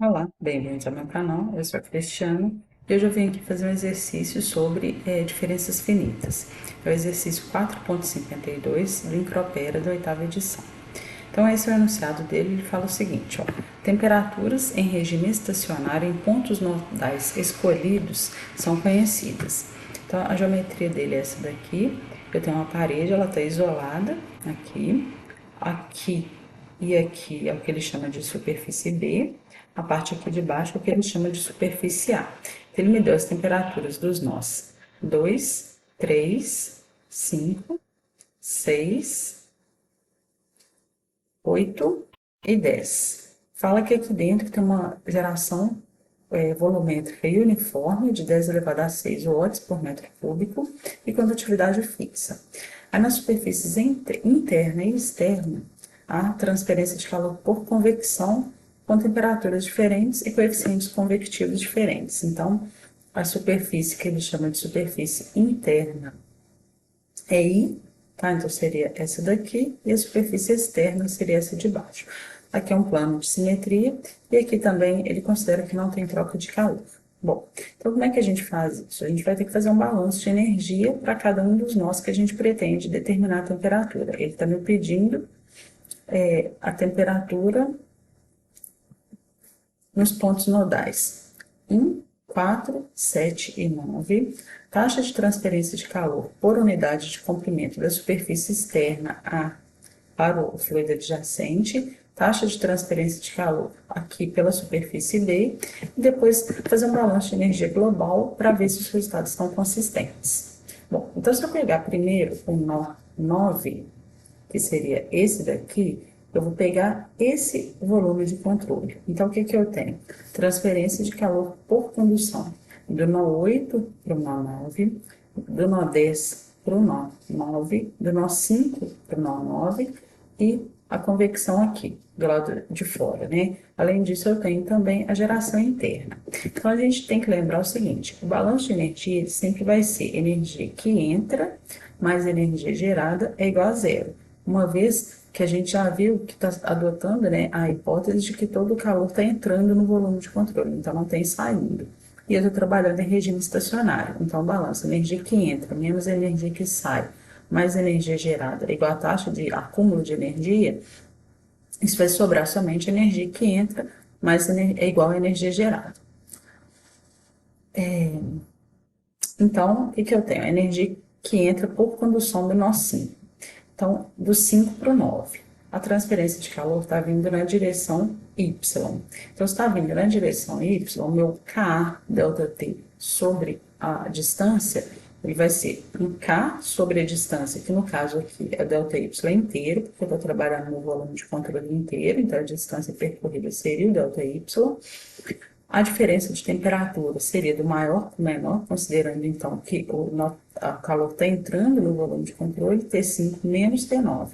Olá, bem-vindos ao meu canal. Eu sou a Cristiana e hoje eu vim aqui fazer um exercício sobre diferenças finitas. É o exercício 4.52 do Incropera da oitava edição. Então, esse é o enunciado dele, ele fala o seguinte, ó: temperaturas em regime estacionário em pontos nodais escolhidos são conhecidas. Então, a geometria dele é essa daqui. Eu tenho uma parede, ela está isolada aqui, aqui e aqui é o que ele chama de superfície B, a parte aqui de baixo é o que ele chama de superfície A. Então, ele me deu as temperaturas dos nós 2, 3, 5, 6, 8 e 10. Fala que aqui dentro tem uma geração volumétrica e uniforme de 10 elevado a 6 watts por metro cúbico e condutividade fixa. Aí nas superfícies interna e externa, há transferência de calor por convecção com temperaturas diferentes e coeficientes convectivos diferentes. Então, a superfície que ele chama de superfície interna é I, tá? Então seria essa daqui, e a superfície externa seria essa de baixo. Aqui é um plano de simetria, e aqui também ele considera que não tem troca de calor. Bom, então como é que a gente faz isso? A gente vai ter que fazer um balanço de energia para cada um dos nós que a gente pretende determinar a temperatura. Ele está me pedindo a temperatura nos pontos nodais 1, 4, 7 e 9, taxa de transferência de calor por unidade de comprimento da superfície externa A para o fluido adjacente, taxa de transferência de calor aqui pela superfície B, e depois fazer um balanço de energia global para ver se os resultados estão consistentes. Bom, então se eu pegar primeiro o nó 9, que seria esse daqui, eu vou pegar esse volume de controle. Então, o que que eu tenho? Transferência de calor por condução, do nó 8 para o nó 9, do nó 10 para o nó 9, do nó 5 para o nó 9 e a convecção aqui, do lado de fora, né? Além disso, eu tenho também a geração interna. Então, a gente tem que lembrar o seguinte: o balanço de energia ele sempre vai ser energia que entra mais energia gerada é igual a zero. Uma vez que a gente já viu que está adotando, né, a hipótese de que todo o calor está entrando no volume de controle, então não tem saindo. E eu estou trabalhando em regime estacionário, então balança energia que entra menos energia que sai, mais energia gerada é igual a taxa de acúmulo de energia, isso vai sobrar somente energia que entra, mais é igual a energia gerada. Então, o que que eu tenho? A energia que entra por condução do nó 5. Então, do 5 para o 9. A transferência de calor está vindo na direção Y. Então, se está vindo na direção Y, o meu K delta T sobre a distância, ele vai ser um K sobre a distância, que no caso aqui é delta Y inteiro, porque eu estou trabalhando no volume de controle inteiro, então a distância percorrida seria o delta Y. A diferença de temperatura seria do maior para o menor, considerando então que o calor está entrando no volume de controle, T5 menos T9.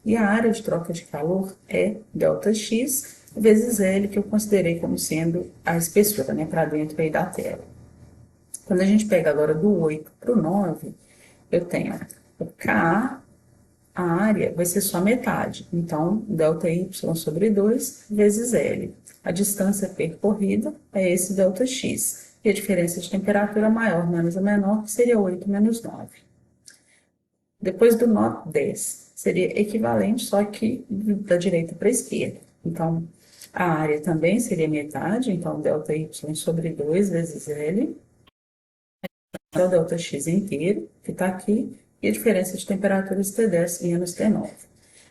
E a área de troca de calor é ΔX vezes L, que eu considerei como sendo a espessura, né, para dentro aí da tela. Quando a gente pega agora do 8 para o 9, eu tenho o Ka, a área vai ser só metade. Então, ΔY sobre 2 vezes L. A distância percorrida é esse ΔX. E a diferença de temperatura maior menos a menor, que seria 8 menos 9. Depois do nó 10, seria equivalente, só que da direita para a esquerda. Então, a área também seria metade, então ΔY sobre 2 vezes L, é o ΔX inteiro, que está aqui, e a diferença de temperaturas T10 menos T9.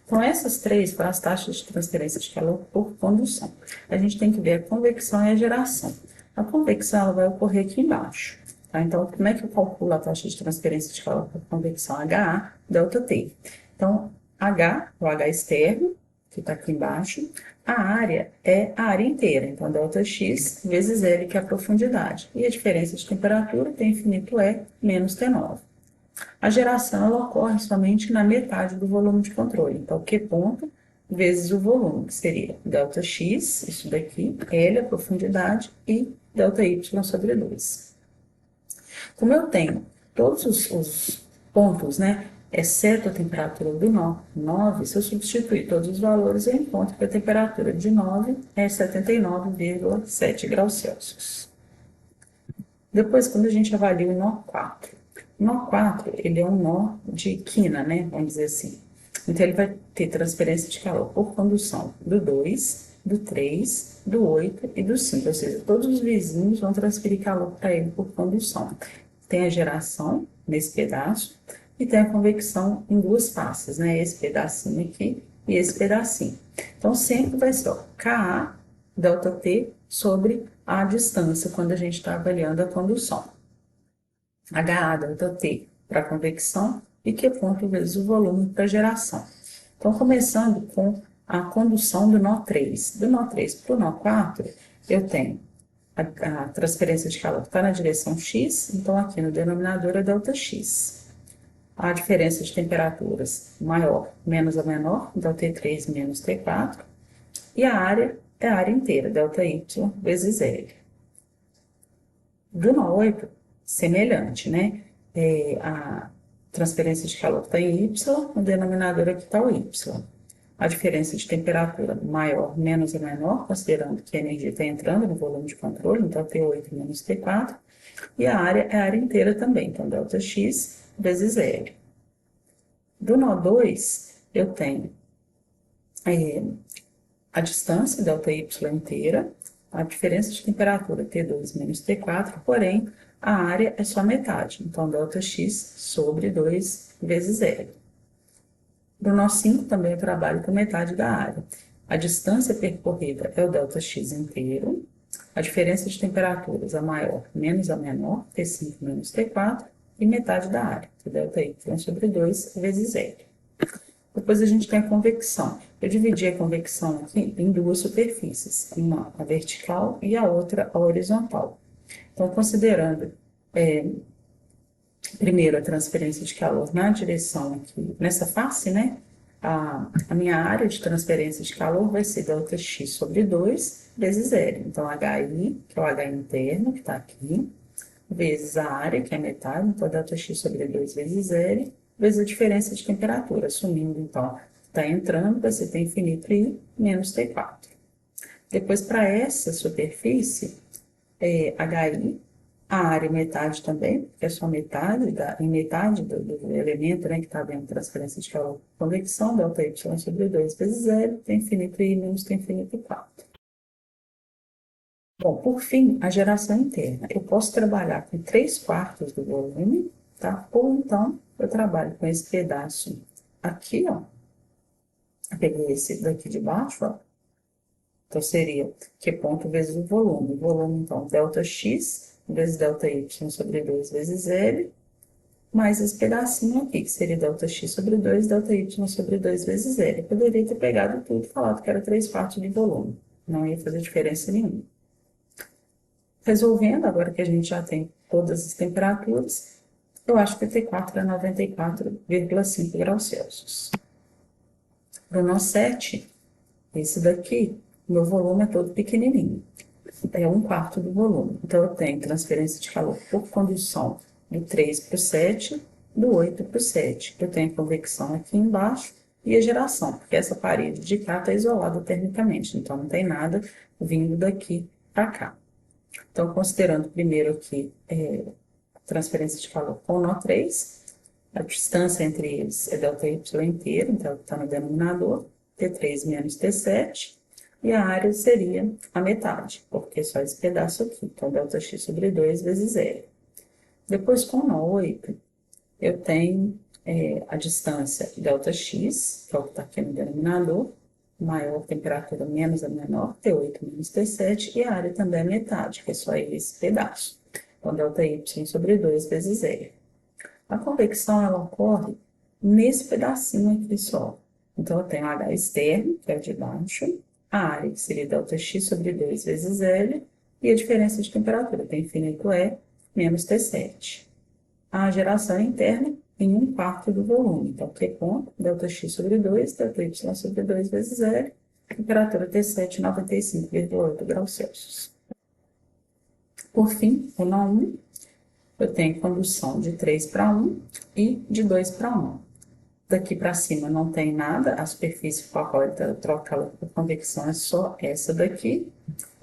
Então, essas três foram as taxas de transferência de calor por condução. A gente tem que ver a convecção e a geração. A convecção ela vai ocorrer aqui embaixo. Tá? Então, como é que eu calculo a taxa de transferência de calor por convecção? HA, delta T. Então, H, o H externo, que está aqui embaixo, a área é a área inteira, então delta X vezes L, que é a profundidade. E a diferença de temperatura, T infinito E, menos T9. A geração ela ocorre somente na metade do volume de controle. Então, Q ponto vezes o volume, que seria ΔX, isso daqui, L, a profundidade, e ΔY sobre 2. Como eu tenho todos os pontos, né, exceto a temperatura do nó 9, se eu substituir todos os valores, eu encontro que a temperatura de 9 é 79,7 graus Celsius. Depois, quando a gente avalia o nó 4, o nó 4, ele é um nó de quina, né? Vamos dizer assim. Então, ele vai ter transferência de calor por condução do 2, do 3, do 8 e do 5. Ou seja, todos os vizinhos vão transferir calor para ele por condução. Tem a geração nesse pedaço e tem a convecção em duas faces, né? Esse pedacinho aqui e esse pedacinho. Então, sempre vai ser, ó, Ka ΔT sobre a distância quando a gente está avaliando a condução. HA ΔT para a convecção e Q ponto vezes o volume para a geração. Então, começando com a condução do nó 3. Do nó 3 para o nó 4, eu tenho a transferência de calor está na direção X, então aqui no denominador é ΔX. A diferença de temperaturas maior menos a menor, então T3 menos T4. E a área é a área inteira, ΔY vezes L. Do nó 8, semelhante, né? A transferência de calor está em Y, no denominador aqui está o Y. A diferença de temperatura maior menos a menor, considerando que a energia está entrando no volume de controle, então T8 menos T4. E a área é a área inteira também, então ΔX vezes L. Do nó 2, eu tenho a distância, ΔY inteira, a diferença de temperatura, T2 menos T4, porém, a área é só metade, então ΔX sobre 2 vezes L. Do nó 5, também eu trabalho com metade da área. A distância percorrida é o ΔX inteiro, a diferença de temperaturas, a maior menos a menor, T5 menos T4, e metade da área, que é ΔY sobre 2 vezes L. Depois a gente tem a convecção. Eu dividi a convecção aqui em duas superfícies, uma a vertical e a outra a horizontal. Então, considerando primeiro a transferência de calor na direção aqui, nessa face, né? A minha área de transferência de calor vai ser ΔX sobre 2 vezes L. Então, HI, que é o H interno, que está aqui, vezes a área, que é metade, então ΔX sobre 2 vezes L, vezes a diferença de temperatura, assumindo, então, está entrando, vai ser T infinito I menos T4. Depois, para essa superfície, HI, a área metade também, que é só metade, em metade do elemento, né, que está dentro da transferência de calor, convecção, ΔY sobre 2 vezes L, T infinito I menos T infinito 4. Bom, por fim, a geração interna. Eu posso trabalhar com 3/4 do volume, tá? Ou então, eu trabalho com esse pedaço aqui, ó. Eu peguei esse daqui de baixo, ó. Então, seria Q ponto vezes o volume. O volume, então, ΔX vezes ΔY sobre 2 vezes L, mais esse pedacinho aqui, que seria ΔX sobre 2, ΔY sobre 2 vezes L. Eu poderia ter pegado tudo e falado que era 3/4 de volume. Não ia fazer diferença nenhuma. Resolvendo, agora que a gente já tem todas as temperaturas, eu acho que T4 é 94,5 graus Celsius. Para o nó 7, esse daqui, meu volume é todo pequenininho. É 1/4 do volume. Então, eu tenho transferência de calor por condução do 3 para o 7, do 8 para o 7. Eu tenho a convecção aqui embaixo e a geração, porque essa parede de cá está isolada termicamente, então não tem nada vindo daqui para cá. Então, considerando primeiro aqui transferência de calor com o nó 3, a distância entre eles é ΔY inteiro, então está no denominador, T3 menos T7, e a área seria a metade, porque é só esse pedaço aqui, então ΔX sobre 2 vezes L. Depois, com o nó 8, eu tenho a distância ΔX, que é o que está aqui no denominador, maior temperatura menos a menor, T8 menos T7, e a área também é metade, que é só esse pedaço. Então, ΔY sobre 2 vezes L. A convecção, ela ocorre nesse pedacinho aqui só. Então, eu tenho H externo, que é o de baixo, a área, que seria ΔX sobre 2 vezes L, e a diferença de temperatura, T infinito E menos T7. A geração interna em 1/4 do volume. Então, Q ponto, ΔX sobre 2, ΔY sobre 2 vezes L, temperatura T7, 95,8 graus Celsius. Por fim, o nó 1, eu tenho condução de 3 para 1 e de 2 para 1. Daqui para cima não tem nada, a superfície com a qual ele troca calor por convecção é só essa daqui,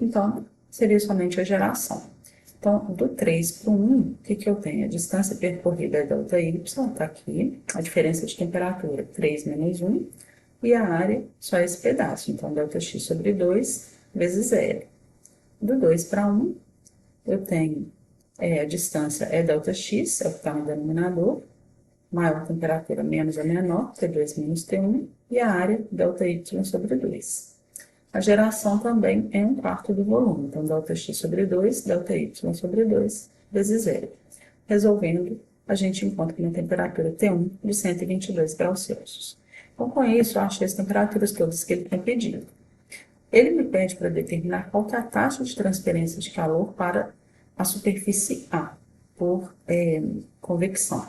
então seria somente a geração. Então, do 3 para o 1, o que eu tenho? A distância percorrida é ΔY, está aqui, a diferença de temperatura, 3 menos 1, e a área, só esse pedaço, então ΔX sobre 2 vezes L. Do 2 para 1, eu tenho a distância é ΔX, é o que está no denominador, maior temperatura menos a menor, T2 menos T1, e a área, ΔY sobre 2. A geração também é 1/4 do volume, então ΔX sobre 2, ΔY sobre 2, vezes L. Resolvendo, a gente encontra uma temperatura T1 de 122 graus Celsius. Então, com isso, eu achei as temperaturas todas que ele tem pedido. Ele me pede para determinar qual que é a taxa de transferência de calor para a superfície A, por convecção.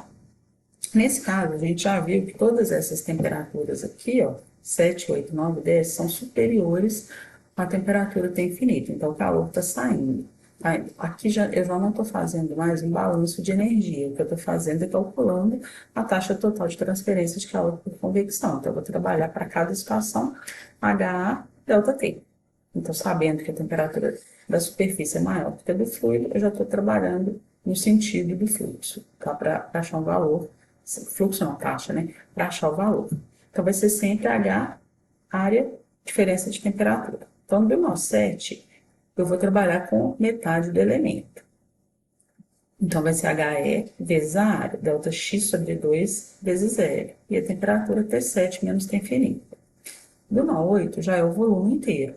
Nesse caso, a gente já viu que todas essas temperaturas aqui, ó, 7, 8, 9, 10, são superiores à temperatura T infinito. Então, o calor está saindo. Tá? Aqui eu já não estou fazendo mais um balanço de energia. O que eu estou fazendo é calculando a taxa total de transferência de calor por convecção. Então, eu vou trabalhar para cada situação HA ΔT. Então, sabendo que a temperatura da superfície é maior que a do fluido, eu já estou trabalhando no sentido do fluxo, tá? Para achar um valor. Fluxo não, taxa, né? Para achar o valor. Então, vai ser sempre H, área, diferença de temperatura. Então, no meu 7, eu vou trabalhar com metade do elemento. Então, vai ser HE vezes a área, ΔX sobre 2 vezes L. E a temperatura T7 menos T infinito. Do nó 8 já é o volume inteiro.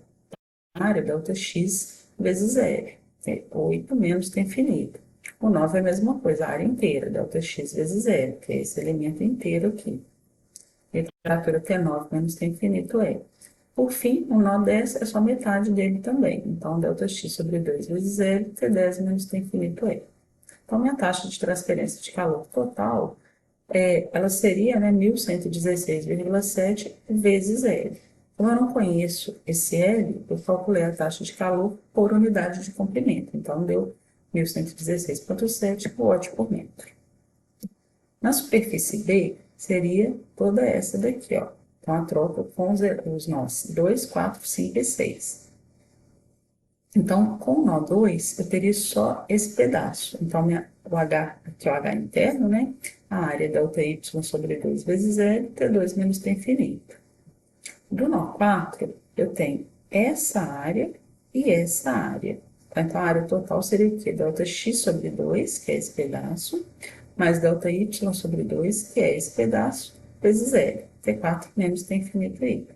A área ΔX vezes L. 8 menos T infinito. O 9 é a mesma coisa, a área inteira, ΔX vezes L, que é esse elemento inteiro aqui. E a temperatura T9 menos T infinito é. Por fim, o nó 10 é só metade dele também. Então, ΔX sobre 2 vezes L, T10 menos T infinito é. Então, minha taxa de transferência de calor total, ela seria, né, 1116,7 vezes L. Como eu não conheço esse L, eu calculei a taxa de calor por unidade de comprimento. Então, deu 1116,7 watt por metro. Na superfície B, seria toda essa daqui, ó. Então, a troca com os nós 2, 4, 5 e 6. Então, com o nó 2, eu teria só esse pedaço. Então, o H, aqui é o H interno, né? A área ΔY sobre 2 vezes L, T2 menos T infinito. Do nó 4, eu tenho essa área e essa área. Tá? Então, a área total seria o quê? ΔX sobre 2, que é esse pedaço, mais ΔY sobre 2, que é esse pedaço, vezes L. T4 menos T infinito I.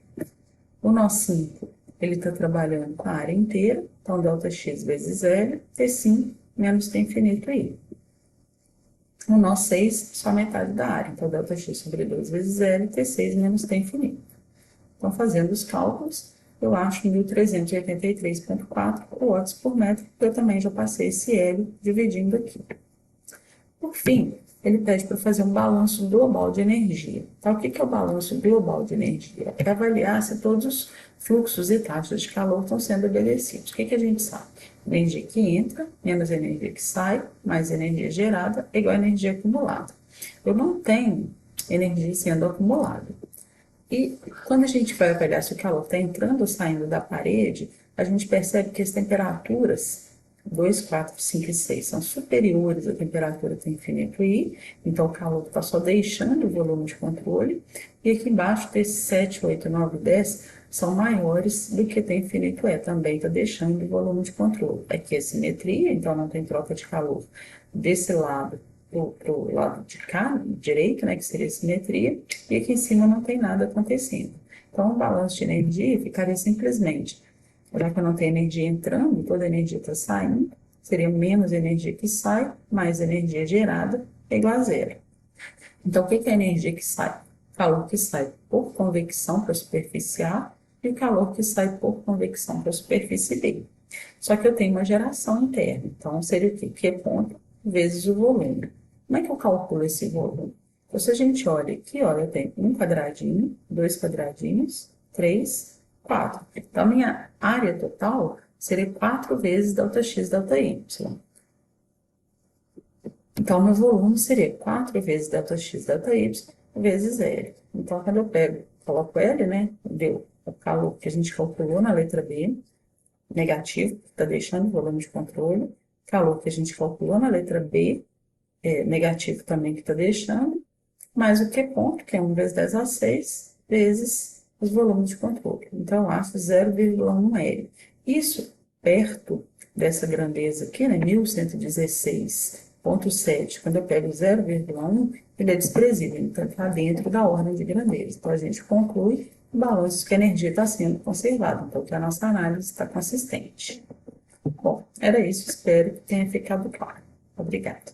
O nó 5, ele está trabalhando com a área inteira, então ΔX vezes L, T5 menos T infinito I. O nó 6, só metade da área, então ΔX sobre 2 vezes L, T6 menos T infinito. Então, fazendo os cálculos, eu acho 1.383,4 watts por metro, eu também já passei esse L dividindo aqui. Por fim, ele pede para fazer um balanço global de energia. Então, o que é o balanço global de energia? É avaliar se todos os fluxos e taxas de calor estão sendo obedecidos. O que a gente sabe? Energia que entra, menos energia que sai, mais energia gerada, é igual a energia acumulada. Eu não tenho energia sendo acumulada. E quando a gente vai avaliar se o calor está entrando ou saindo da parede, a gente percebe que as temperaturas 2, 4, 5 e 6 são superiores à temperatura do infinito I, então o calor está só deixando o volume de controle, e aqui embaixo, desses 7, 8, 9 e 10 são maiores do que T infinito E, também está deixando o volume de controle. Aqui é simetria, então não tem troca de calor desse lado para o lado de cá, direito, né, que seria simetria, e aqui em cima não tem nada acontecendo. Então, o balanço de energia ficaria simplesmente, já que eu não tenho energia entrando, toda a energia está saindo, seria menos energia que sai, mais energia gerada, é igual a zero. Então, o que é a energia que sai? Calor que sai por convecção para a superfície A e o calor que sai por convecção para a superfície B. Só que eu tenho uma geração interna, então seria o quê? Q ponto vezes o volume. Como é que eu calculo esse volume? Então, se a gente olha aqui, ó, eu tenho um quadradinho, dois quadradinhos, 3, 4. Então, a minha área total seria 4 vezes ΔX ΔY. Então, meu volume seria 4 vezes ΔX ΔY vezes L. Então, quando eu pego, coloco L, né? Deu o calor que a gente calculou na letra B, negativo, que está deixando o volume de controle. Calor que a gente calculou na letra B, negativo também que está deixando. Mais o Q ponto, que é 1 vezes 10 a 6, vezes os volumes de controle. Então, eu acho 0,1 L. Isso perto dessa grandeza aqui, né, 1116,7, quando eu pego 0,1, ele é desprezível, então está dentro da ordem de grandeza. Então, a gente conclui o balanço que a energia está sendo conservada, então que a nossa análise está consistente. Bom, era isso, espero que tenha ficado claro. Obrigada.